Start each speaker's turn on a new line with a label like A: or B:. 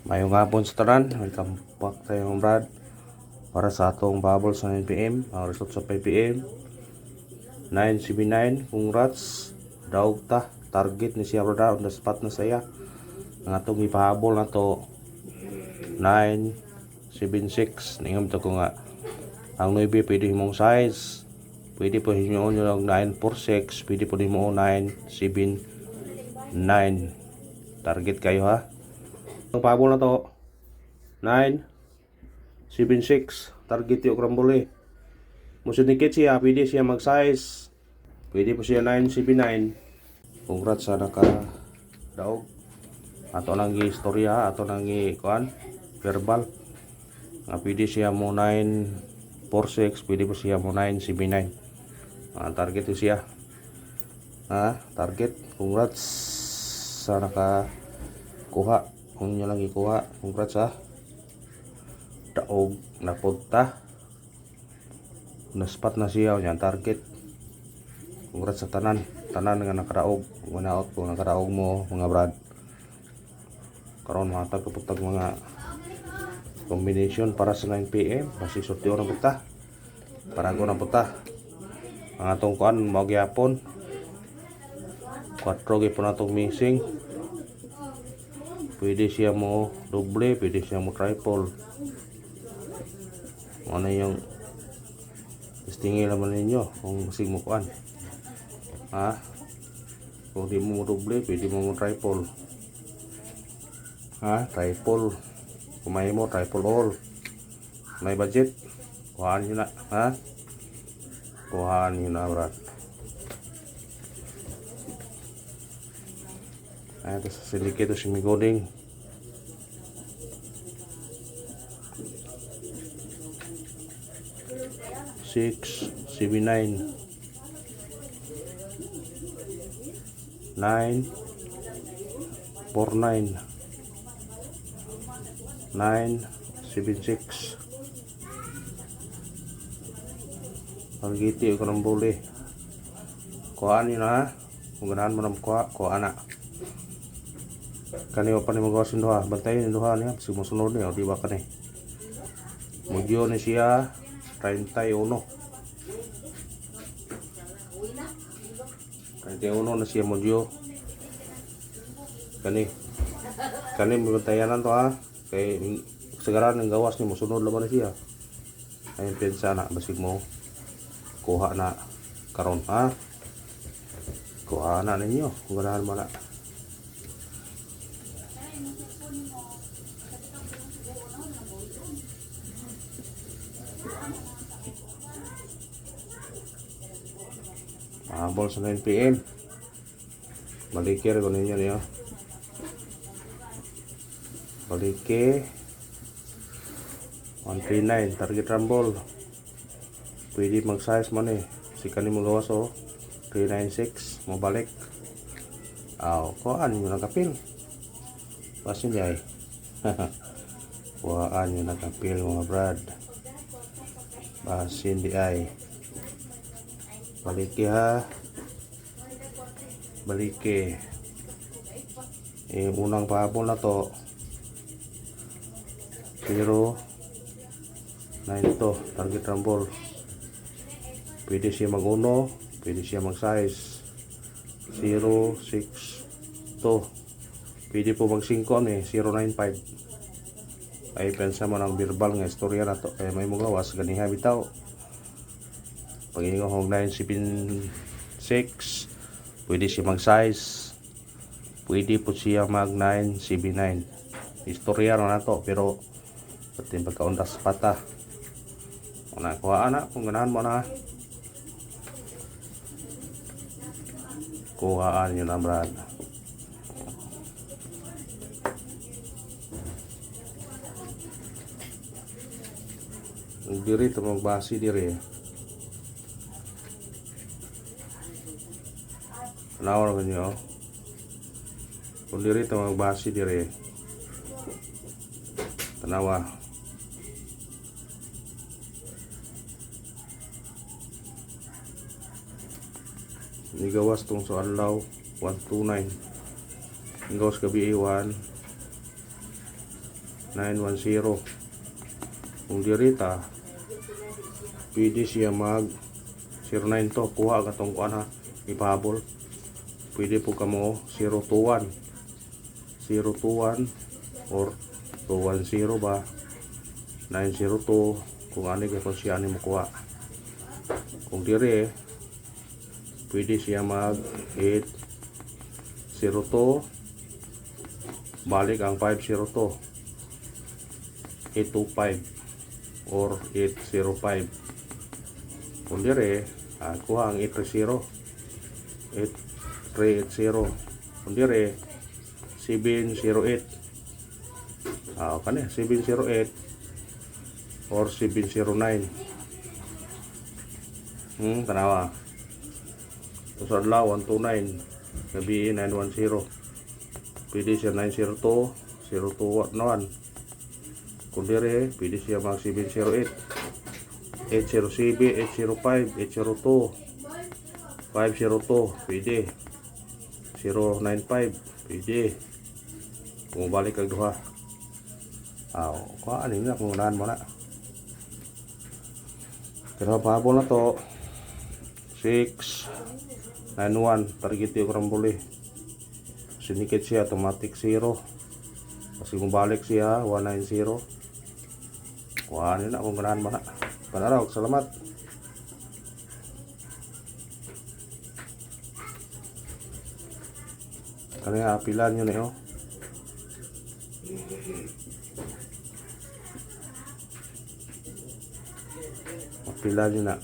A: Mayong hapon sa tanan, welcome back tayo ng Brad para sa atong bubble sa 9pm, ang result sa 5pm 979. Congrats, daog ta, target ni siya brada, on the spot na saya ang atong ipahabol na to 976. Ningam to ko nga ang 9 pwede mong size, pwede po hinyo yung 946, pwede po mo 979. Target kayo ha. Ang pabol na to 976, target yung krambole. Musunikit siya, pwede siya mag size, pwede po siya 979. Congrats sa naka daog. Ato nang istorya, ato nang kuan verbal nga pwede siya mo 946, pwede po siya mo 979. Target to siya target. Congrats sa naka kuha, kung nyo lang ikuha. Congrats ha, daog napunta na spot na siya yung target. Congrats sa tanan nga nakaraog, manaot kung nakaraog mo mga brad. Karon matag kaputag mga combination para sa 9pm, basi sorteo na punta para ko na punta ang atong kuan magyapon 4 gipon atong missing. Pwede siya mo doble, pwede siya mo triple. Ano yung testingin naman ninyo kung masig mo kuan kung di mo doble, pwede mo triple triple. Kung may mo triple all, may budget, kuhaan nyo na kuhaan nyo na brad. Ito sa silike ito si Migoding. Six, 7, 9, 9, 4, 9, 9, 7, 6. Pagiti ko ng buli. Kuhaan nyo na kung ganahan mo ng kuhaan na. Kani pa ni magawas yung duha, bantayin yung duha niya, sumusunod niya, di ba kani? Mudyo ni siya 31. 31 na siya mudyo. Kani bantayanan to kay sagaran ng gawas ni musunod laban na siya. Ayun pensa na, basig mo kuha na karon kuha na ninyo kung ganahan mo na. Habol sa 9pm, balikir ko ninyo niyo. Balike 139, target rumble. Pwede mag size man si kani mo gawas 396 mo balik. Kuhaan nyo nakapil pasin di ay kuhaan nyo nakapil mga brad, pasin di ay. Balike ha, balike. Unang pahabol na to 0, 9 to, target rumble. Pwede siya mag uno, pwede siya mag size 0, 6 to, pwede po mag 5 095. Ay pensa mo ng verbal nga istorya na to kaya may magawas ganiha bitaw. Pag inyo hong 976, pwede siya mag size, pwede po siya mag 979. Istorya na to pero pati pagkaundas pata kuhaan na kung ganahan mo na. Kuhaan nyo na brad. Diri ito magbasi diri. Tanaw na nyo. Kung diri ito magbasi diri. Tanawa. Nigawas tong sa adlaw 129. Nigawas gabi 1 910. Kung dirita, pwede siya mag 09 to. Kuha katong kuan ha, ipahabol. Pwede po kamo 021 or 210 ba, 902 kung ano kung siya ni mo kuha. Kung dire, pwede siya mag 802, balik ang 502, 825 or 805. Kung dire, kuha ang 830, 8380. Kung dire, 708. Kani 708 or 709. Tanawa. Usad la 129, gabi 910. Pwede siya 902, 021. Kung dire, pwede siya mag 708, 807, 805, 802, 502, pwede. 095, pwede. Kung balik kag duha. Kuhaan nila kung unahan mo na. Pero pahabol na to 691 target yung karambuli. Sinikit siya automatic 0. Kasi kung balik siya 190. Kuhaan nila kung unahan mo na. Panaraw, salamat. Kanya apilan yun eh, oh. Apilan yun na.